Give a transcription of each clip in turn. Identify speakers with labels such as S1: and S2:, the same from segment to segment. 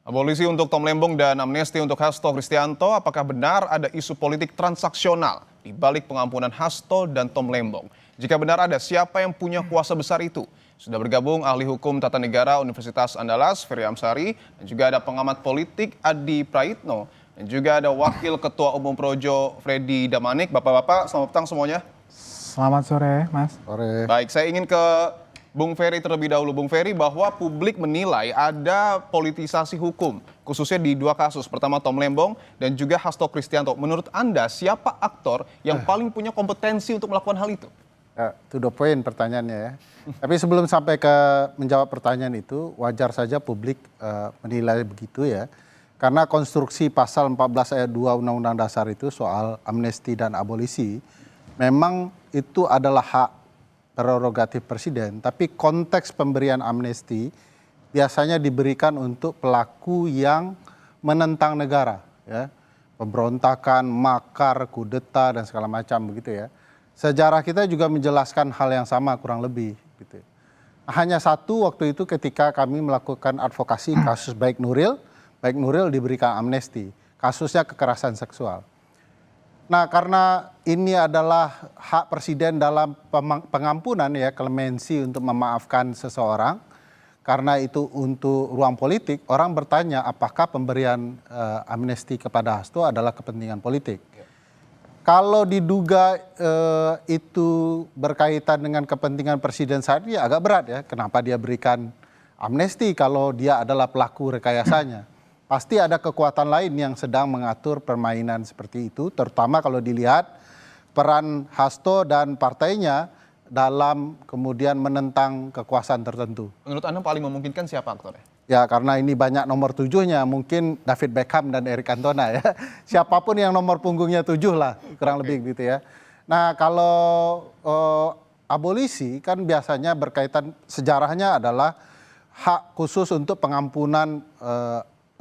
S1: Abolisi untuk Tom Lembong dan amnesti untuk Hasto Kristianto, apakah benar ada isu politik transaksional di balik pengampunan Hasto dan Tom Lembong? Jika benar ada, siapa yang punya kuasa besar itu? Sudah bergabung ahli hukum tata negara Universitas Andalas, Ferry Amsari, dan juga ada pengamat politik Adi Praitno, dan juga ada Wakil Ketua Umum Projo Freddy Damanik. Bapak-bapak, selamat petang semuanya.
S2: Selamat sore, Mas.
S1: Sore. Baik, saya ingin ke Bung Ferry terlebih dahulu. Bung Ferry, bahwa publik menilai ada politisasi hukum, khususnya di dua kasus. Pertama Tom Lembong dan juga Hasto Kristianto. Menurut Anda, siapa aktor yang paling punya kompetensi untuk melakukan hal itu?
S3: To the point pertanyaannya ya. Tapi sebelum sampai ke menjawab pertanyaan itu, wajar saja publik menilai begitu ya. Karena konstruksi pasal 14 ayat 2 Undang-Undang Dasar itu soal amnesti dan abolisi, memang itu adalah hak prerogatif presiden, tapi konteks pemberian amnesti biasanya diberikan untuk pelaku yang menentang negara, ya, pemberontakan, makar, kudeta dan segala macam begitu ya. Sejarah kita juga menjelaskan hal yang sama kurang lebih, gitu. Hanya satu waktu itu ketika kami melakukan advokasi kasus baik Nuril diberikan amnesti, kasusnya kekerasan seksual. Nah, karena ini adalah hak presiden dalam pengampunan ya, klemensi untuk memaafkan seseorang, karena itu untuk ruang politik, orang bertanya apakah pemberian amnesti kepada Hasto adalah kepentingan politik. Kalau diduga itu berkaitan dengan kepentingan presiden saat ini agak berat ya, kenapa dia berikan amnesti kalau dia adalah pelaku rekayasanya. Pasti ada kekuatan lain yang sedang mengatur permainan seperti itu, terutama kalau dilihat peran Hasto dan partainya dalam kemudian menentang kekuasaan tertentu.
S1: Menurut Anda paling memungkinkan siapa aktornya?
S3: Ya, karena ini banyak nomor 7-nya, mungkin David Beckham dan Eric Cantona ya. Siapapun yang nomor punggungnya 7 lah, kurang lebih gitu ya. Nah, kalau abolisi kan biasanya berkaitan, sejarahnya adalah hak khusus untuk pengampunan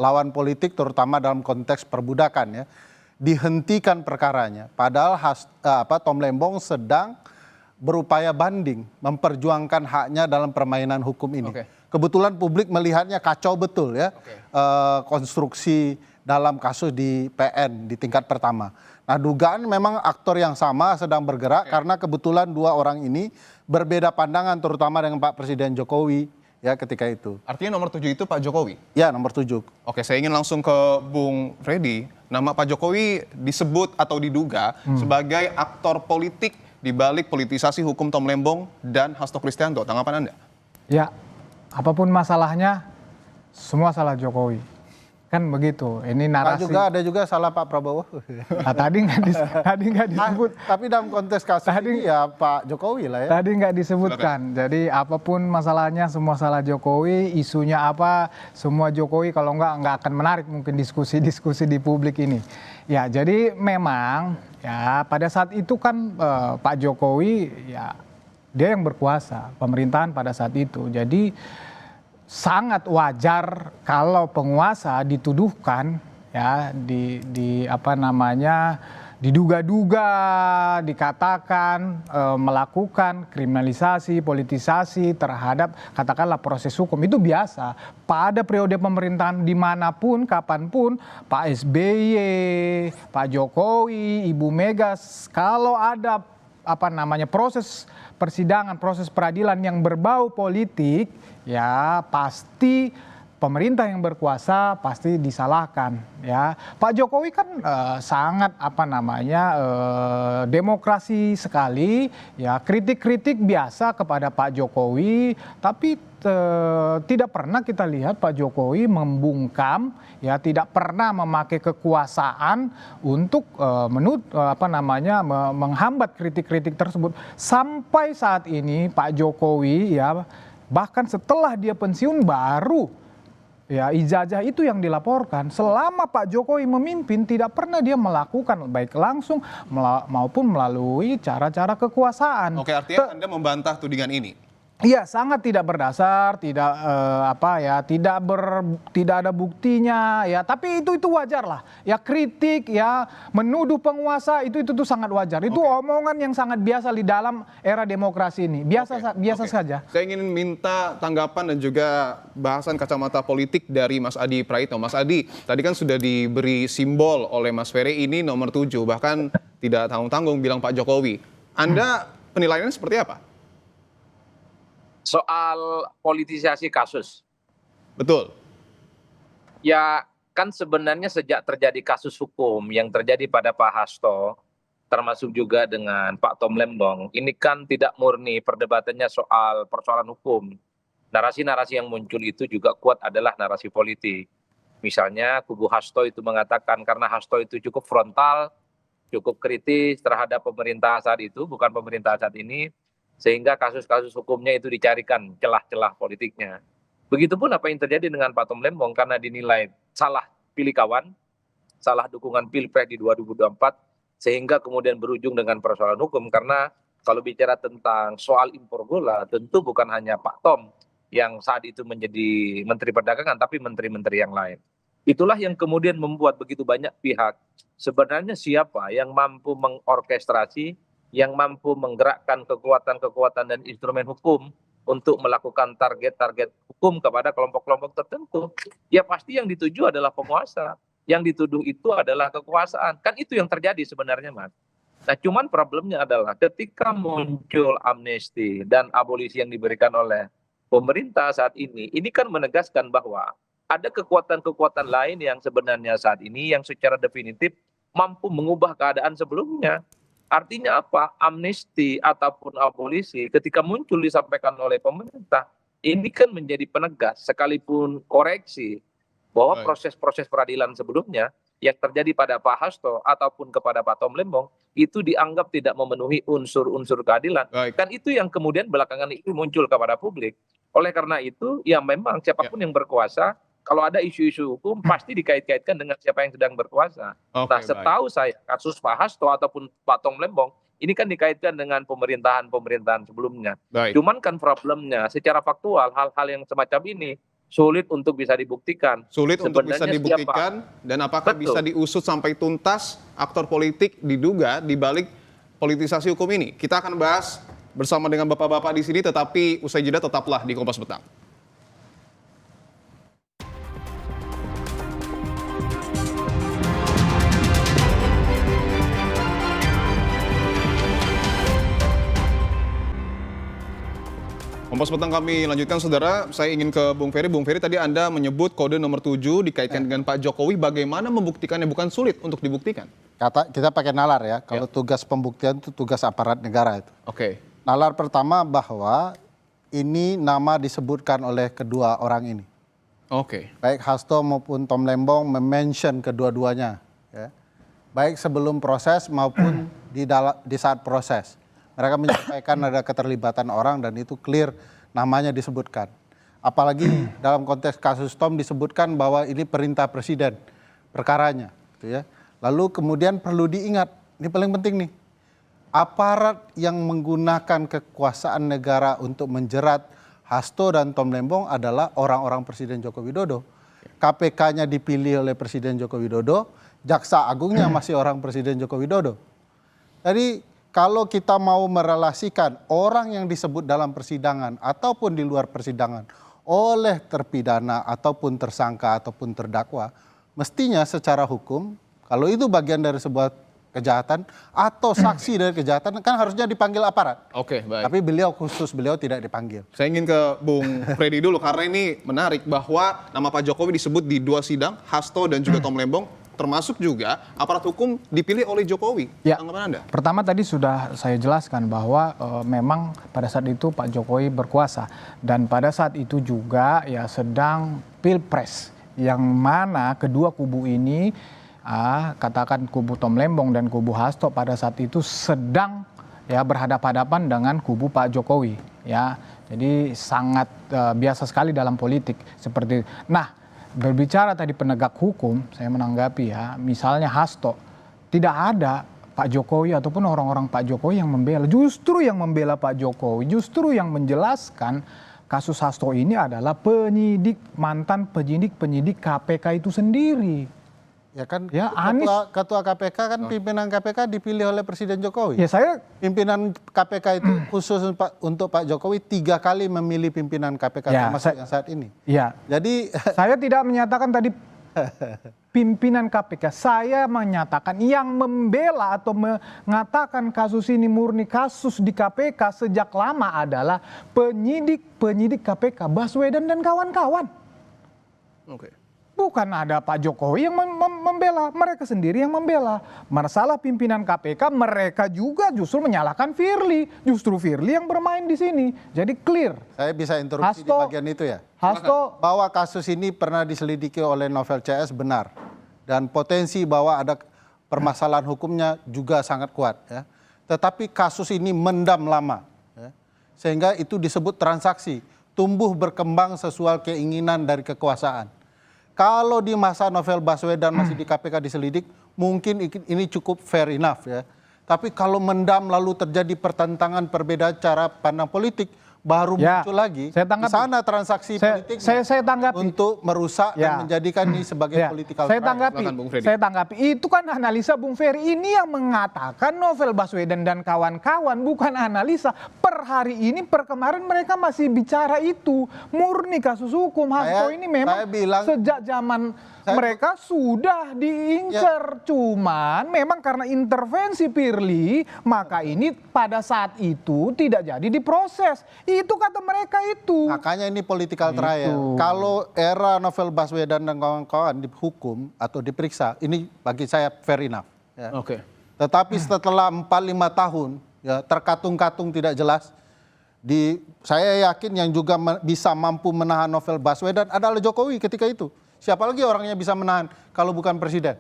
S3: lawan politik, terutama dalam konteks perbudakan ya, dihentikan perkaranya. Padahal Tom Lembong sedang berupaya banding, memperjuangkan haknya dalam permainan hukum ini. Kebetulan publik melihatnya kacau betul ya, konstruksi dalam kasus di PN di tingkat pertama. Nah, dugaan memang aktor yang sama sedang bergerak karena kebetulan dua orang ini berbeda pandangan, terutama dengan Pak Presiden Jokowi. Ya, ketika itu.
S1: Artinya nomor 7 itu Pak Jokowi?
S3: Ya, nomor 7.
S1: Oke, saya ingin langsung ke Bung Freddy. Nama Pak Jokowi disebut atau diduga sebagai aktor politik di balik politisasi hukum Tom Lembong dan Hasto Kristianto. Tanggapan Anda?
S2: Ya, apapun masalahnya, semua salah Jokowi. Kan begitu, ini narasi.
S3: Ada juga salah Pak Prabowo.
S2: Nah, tadi nggak disebut.
S3: Tapi dalam konteks kasus ini ya Pak Jokowi lah ya.
S2: Tadi nggak disebutkan. Jadi apapun masalahnya, semua salah Jokowi. Isunya apa, semua Jokowi. Kalau nggak akan menarik mungkin diskusi-diskusi di publik ini. Ya, jadi memang ya pada saat itu kan Pak Jokowi ya dia yang berkuasa pemerintahan pada saat itu. Jadi sangat wajar kalau penguasa dituduhkan ya diduga-duga, dikatakan melakukan kriminalisasi, politisasi terhadap katakanlah proses hukum. Itu biasa pada periode pemerintahan dimanapun, kapanpun, Pak SBY, Pak Jokowi, Ibu Mega, kalau ada proses persidangan, proses peradilan yang berbau politik, ya pasti pemerintah yang berkuasa pasti disalahkan ya. Pak Jokowi kan sangat demokrasi sekali ya, kritik-kritik biasa kepada Pak Jokowi, tapi tidak pernah kita lihat Pak Jokowi membungkam ya, tidak pernah memakai kekuasaan untuk menghambat kritik-kritik tersebut. Sampai saat ini Pak Jokowi ya, bahkan setelah dia pensiun baru ya ijazah itu yang dilaporkan. Selama Pak Jokowi memimpin tidak pernah dia melakukan baik langsung maupun melalui cara-cara kekuasaan.
S1: Oke, artinya Anda membantah tudingan ini?
S2: Iya, sangat tidak berdasar, tidak tidak ada buktinya ya. Tapi itu wajar lah. Ya kritik ya, menuduh penguasa itu tuh sangat wajar. Itu omongan yang sangat biasa di dalam era demokrasi ini. Biasa saja.
S1: Saya ingin minta tanggapan dan juga bahasan kacamata politik dari Mas Adi Praitno. Mas Adi, tadi kan sudah diberi simbol oleh Mas Ferry ini nomor 7, bahkan tidak tanggung-tanggung bilang Pak Jokowi. Anda penilaiannya seperti apa?
S4: Soal politisasi kasus.
S1: Betul.
S4: Ya kan sebenarnya sejak terjadi kasus hukum yang terjadi pada Pak Hasto, termasuk juga dengan Pak Tom Lembong, ini kan tidak murni perdebatannya soal persoalan hukum. Narasi-narasi yang muncul itu juga kuat adalah narasi politik. Misalnya kubu Hasto itu mengatakan karena Hasto itu cukup frontal, cukup kritis terhadap pemerintah saat itu, bukan pemerintah saat ini, sehingga kasus-kasus hukumnya itu dicarikan celah-celah politiknya. Begitupun apa yang terjadi dengan Pak Tom Lembong karena dinilai salah pilih kawan, salah dukungan Pilpres di 2024, sehingga kemudian berujung dengan persoalan hukum. Karena kalau bicara tentang soal impor gula, tentu bukan hanya Pak Tom yang saat itu menjadi Menteri Perdagangan, tapi menteri-menteri yang lain. Itulah yang kemudian membuat begitu banyak pihak sebenarnya siapa yang mampu mengorkestrasi, yang mampu menggerakkan kekuatan-kekuatan dan instrumen hukum untuk melakukan target-target hukum kepada kelompok-kelompok tertentu. Ya pasti yang dituju adalah penguasa. Yang dituduh itu adalah kekuasaan. Kan itu yang terjadi sebenarnya, Mas. Nah cuman problemnya adalah ketika muncul amnesti dan abolisi yang diberikan oleh pemerintah saat ini kan menegaskan bahwa ada kekuatan-kekuatan lain yang sebenarnya saat ini yang secara definitif mampu mengubah keadaan sebelumnya. Artinya apa? Amnesti ataupun abolisi ketika muncul disampaikan oleh pemerintah, ini kan menjadi penegas sekalipun koreksi bahwa proses-proses peradilan sebelumnya yang terjadi pada Pak Hasto ataupun kepada Pak Tom Lembong itu dianggap tidak memenuhi unsur-unsur keadilan. Kan itu yang kemudian belakangan itu muncul kepada publik. Oleh karena itu, ya memang siapapun yang berkuasa, kalau ada isu-isu hukum pasti dikait-kaitkan dengan siapa yang sedang berkuasa. Nah, setahu saya kasus Pak Hasto ataupun Pak Tom Lembong ini kan dikaitkan dengan pemerintahan sebelumnya. Cuman kan problemnya secara faktual hal-hal yang semacam ini sulit untuk bisa dibuktikan.
S1: Sulit untuk bisa dibuktikan dan apakah bisa diusut sampai tuntas aktor politik diduga di balik politisasi hukum ini? Kita akan bahas bersama dengan bapak-bapak di sini, tetapi usai jeda tetaplah di Kompas Petang. Kompas Petang kami lanjutkan, saudara. Saya ingin ke Bung Ferry. Bung Ferry, tadi Anda menyebut kode nomor 7 dikaitkan dengan Pak Jokowi. Bagaimana membuktikannya? Bukan sulit untuk dibuktikan.
S3: Kita pakai nalar ya. Kalau tugas pembuktian itu tugas aparat negara itu. Nalar pertama bahwa ini nama disebutkan oleh kedua orang ini. Baik Hasto maupun Tom Lembong mention kedua-duanya. Ya. Baik sebelum proses maupun di saat proses. Mereka menyampaikan ada keterlibatan orang dan itu clear namanya disebutkan. Apalagi dalam konteks kasus Tom disebutkan bahwa ini perintah presiden perkaranya. Gitu ya. Lalu kemudian perlu diingat, ini paling penting nih, aparat yang menggunakan kekuasaan negara untuk menjerat Hasto dan Tom Lembong adalah orang-orang Presiden Joko Widodo. KPK-nya dipilih oleh Presiden Joko Widodo, Jaksa Agungnya masih orang Presiden Joko Widodo. Jadi kalau kita mau merelasikan orang yang disebut dalam persidangan ataupun di luar persidangan oleh terpidana ataupun tersangka ataupun terdakwa, mestinya secara hukum, kalau itu bagian dari sebuah kejahatan atau saksi dari kejahatan kan harusnya dipanggil aparat.
S1: Baik.
S3: Tapi beliau tidak dipanggil.
S1: Saya ingin ke Bung Freddy dulu karena ini menarik bahwa nama Pak Jokowi disebut di 2 sidang, Hasto dan juga Tom Lembong. Termasuk juga aparat hukum dipilih oleh Jokowi.
S2: Ya,
S1: tanggapan Anda?
S2: Pertama tadi sudah saya jelaskan bahwa memang pada saat itu Pak Jokowi berkuasa. Dan pada saat itu juga ya sedang Pilpres. Yang mana kedua kubu ini, katakan kubu Tom Lembong dan kubu Hasto pada saat itu sedang ya berhadapan-hadapan dengan kubu Pak Jokowi. Ya, jadi sangat biasa sekali dalam politik seperti itu. Nah, berbicara tadi penegak hukum, saya menanggapi ya, misalnya Hasto, tidak ada Pak Jokowi ataupun orang-orang Pak Jokowi yang membela. Justru yang membela Pak Jokowi, justru yang menjelaskan kasus Hasto ini adalah mantan penyidik KPK itu sendiri.
S3: Ya kan,
S2: Ya, Anies.
S3: ketua KPK kan pimpinan KPK dipilih oleh Presiden Jokowi.
S2: Ya saya
S3: Pimpinan KPK itu khusus untuk Pak Jokowi 3 kali memilih pimpinan KPK
S2: Ya,
S3: termasuk yang saat ini.
S2: ya
S3: Jadi
S2: saya tidak menyatakan tadi pimpinan KPK, saya menyatakan yang membela atau mengatakan kasus ini murni kasus di KPK sejak lama adalah penyidik KPK Baswedan dan kawan-kawan.
S1: Oke.
S2: Bukan ada Pak Jokowi yang membela, mereka sendiri yang membela. Masalah pimpinan KPK, mereka juga justru menyalahkan Firly. Justru Firly yang bermain di sini. Jadi clear.
S3: saya bisa interupsi di
S2: Hasto-
S3: bagian itu ya.
S2: Hasto,
S3: Bahwa kasus ini pernah diselidiki oleh Novel CS benar. Dan potensi bahwa ada permasalahan hukumnya juga sangat kuat. Ya. Tetapi kasus ini mendam lama. Ya. Sehingga itu disebut transaksi. Tumbuh berkembang sesuai keinginan dari kekuasaan. Kalau di masa Novel Baswedan masih di KPK diselidik, mungkin ini cukup fair enough ya. Tapi kalau mendam lalu terjadi pertentangan perbedaan cara pandang politik, baru
S2: Ya,
S3: muncul lagi.
S2: saya tanggapi.
S3: Di sana transaksi politik
S2: saya tanggapi.
S3: untuk merusak
S2: Ya.
S3: dan menjadikan ini sebagai
S2: Ya,
S3: political
S2: saya
S3: trial.
S2: tanggapi.
S1: Silakan, Bung Freddy.
S2: Saya tanggapi. Itu kan analisa Bung Ferry ini yang mengatakan Novel Baswedan dan kawan-kawan, bukan analisa. Per hari ini, per kemarin mereka masih bicara itu. Murni kasus hukum. Hasto ini memang
S3: saya bilang-
S2: sejak zaman mereka sudah diincar. Cuman memang karena intervensi Firly, maka ini pada saat itu tidak jadi diproses. Itu kata mereka itu.
S3: Makanya ini political trial.
S2: Itu.
S3: Kalau era Novel Baswedan dan kawan-kawan dihukum atau diperiksa, ini bagi saya fair enough. Ya.
S1: Oke.
S3: Tetapi setelah 4-5 tahun, ya, terkatung-katung tidak jelas, saya yakin yang juga bisa mampu menahan Novel Baswedan adalah Jokowi ketika itu. Siapa lagi orangnya bisa menahan kalau bukan presiden?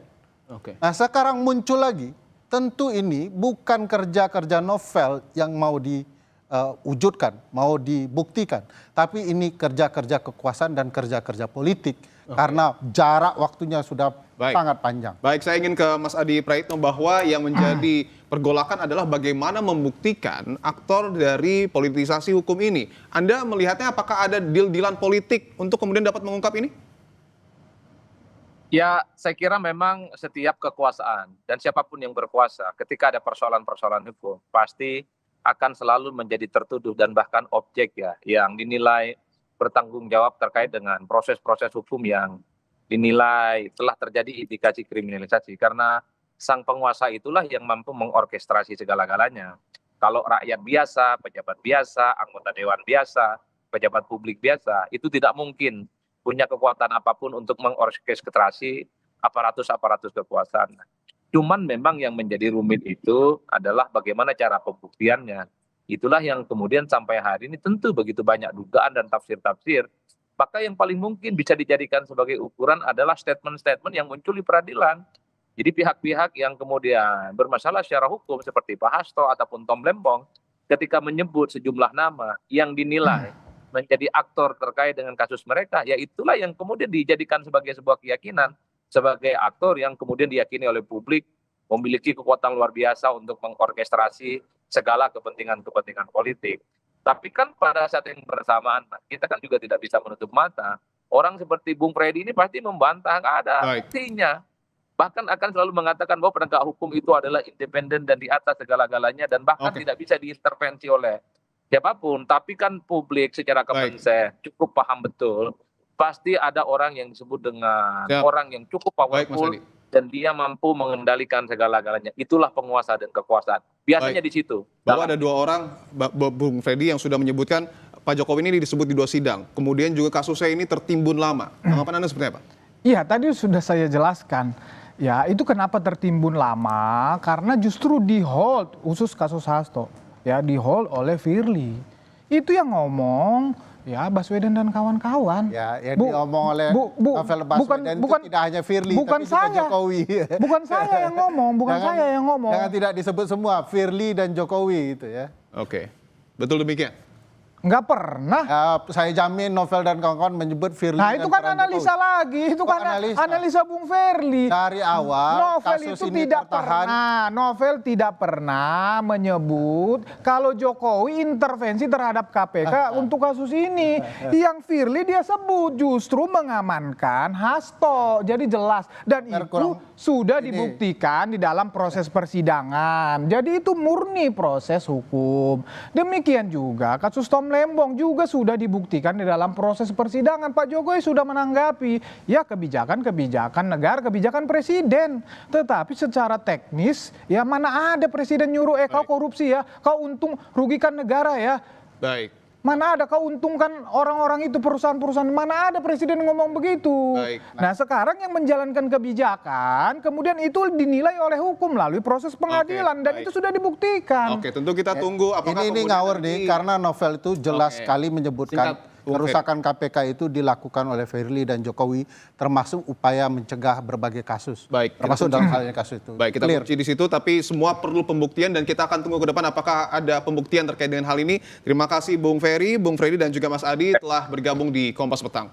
S1: Oke.
S3: Nah sekarang muncul lagi, tentu ini bukan kerja-kerja Novel yang mau diwujudkan, mau dibuktikan. Tapi ini kerja-kerja kekuasaan dan kerja-kerja politik. Karena jarak waktunya sudah
S1: Baik.
S3: sangat panjang.
S1: Baik, saya ingin ke Mas Adi Praitno bahwa yang menjadi pergolakan adalah bagaimana membuktikan aktor dari politisasi hukum ini. Anda melihatnya apakah ada deal-dealan politik untuk kemudian dapat mengungkap ini?
S4: Ya, saya kira memang setiap kekuasaan dan siapapun yang berkuasa ketika ada persoalan-persoalan hukum pasti akan selalu menjadi tertuduh dan bahkan objek ya yang dinilai bertanggung jawab terkait dengan proses-proses hukum yang dinilai telah terjadi indikasi kriminalisasi karena sang penguasa itulah yang mampu mengorkestrasi segala-galanya. Kalau rakyat biasa, pejabat biasa, anggota dewan biasa, pejabat publik biasa itu tidak mungkin punya kekuatan apapun untuk mengorkestrasi aparatus-aparatus kekuasaan. Cuman memang yang menjadi rumit itu adalah bagaimana cara pembuktiannya. Itulah yang kemudian sampai hari ini tentu begitu banyak dugaan dan tafsir-tafsir. Maka yang paling mungkin bisa dijadikan sebagai ukuran adalah statement-statement yang muncul di peradilan. Jadi pihak-pihak yang kemudian bermasalah secara hukum seperti Pak Hasto ataupun Tom Lembong ketika menyebut sejumlah nama yang dinilai menjadi aktor terkait dengan kasus mereka, ya itulah yang kemudian dijadikan sebagai sebuah keyakinan, sebagai aktor yang kemudian diyakini oleh publik memiliki kekuatan luar biasa untuk mengorkestrasi segala kepentingan-kepentingan politik. Tapi kan pada saat yang bersamaan, kita kan juga tidak bisa menutup mata, orang seperti Bung Freddy ini pasti membantah, nggak ada buktinya. Bahkan akan selalu mengatakan bahwa penegak hukum itu adalah independen dan di atas segala-galanya, dan bahkan tidak bisa diintervensi oleh siapapun. Tapi kan publik secara kepensen cukup paham betul pasti ada orang yang disebut dengan orang yang cukup powerful dan dia mampu mengendalikan segala-galanya. Itulah penguasa dan kekuasaan. Biasanya di situ.
S1: Bahwa ada dua orang, Bung Freddy, yang sudah menyebutkan Pak Jokowi ini disebut di 2 sidang. Kemudian juga kasusnya ini tertimbun lama. Tanggapan Anda seperti apa?
S2: Iya, tadi sudah saya jelaskan. Ya, itu kenapa tertimbun lama? Karena justru di hold khusus kasus Hasto. Ya, di hold oleh Firly. Itu yang ngomong ya Baswedan dan kawan-kawan.
S3: Ya, yang diomong oleh Novel Baswedan itu tidak hanya Firly,
S2: bukan
S3: tapi
S2: saya,
S3: juga Jokowi.
S2: Bukan saya yang ngomong, saya yang ngomong.
S3: Jangan tidak disebut semua, Firly dan Jokowi itu ya.
S1: Oke, betul demikian?
S2: Nggak pernah.
S3: Saya jamin Novel dan kawan-kawan menyebut Firly.
S2: Nah itu kan
S3: peran
S2: analisa
S3: Jokowi.
S2: lagi, itu
S3: Kok
S2: kan analisa Bung Ferly.
S3: Dari awal
S2: Novel
S3: kasus
S2: itu
S3: ini
S2: tidak
S3: tertahan.
S2: Novel tidak pernah menyebut kalau Jokowi intervensi terhadap KPK untuk kasus ini. Yang Firly dia sebut justru mengamankan Hasto. Jadi jelas dan itu sudah dibuktikan di dalam proses persidangan. Jadi itu murni proses hukum. Demikian juga kasus Tom Lembong juga sudah dibuktikan di dalam proses persidangan. Pak Jokowi sudah menanggapi, ya kebijakan negara, kebijakan presiden. Tetapi secara teknis, ya mana ada presiden nyuruh, kau korupsi ya, kau untung rugikan negara ya.
S1: Baik.
S2: Mana ada kau untungkan orang-orang itu, perusahaan-perusahaan, mana ada presiden ngomong begitu.
S1: Baik.
S2: Nah sekarang yang menjalankan kebijakan, kemudian itu dinilai oleh hukum melalui proses pengadilan. Dan
S1: baik.
S2: itu sudah dibuktikan.
S1: Oke, tentu kita tunggu apakah
S3: Ini
S1: kemudian
S3: ngawur
S1: nanti-
S3: nih karena Novel itu jelas sekali menyebutkan
S1: Singkat, Bung
S3: kerusakan KPK itu dilakukan oleh Firly dan Jokowi termasuk upaya mencegah berbagai kasus.
S1: Baik, kita
S3: Termasuk
S1: tunggu.
S3: dalam halnya kasus itu.
S1: Baik, kita
S3: Clear.
S1: kunci di situ, tapi semua perlu pembuktian dan kita akan tunggu ke depan apakah ada pembuktian terkait dengan hal ini. Terima kasih Bung Ferry, Bung Freddy dan juga Mas Adi telah bergabung di Kompas Petang.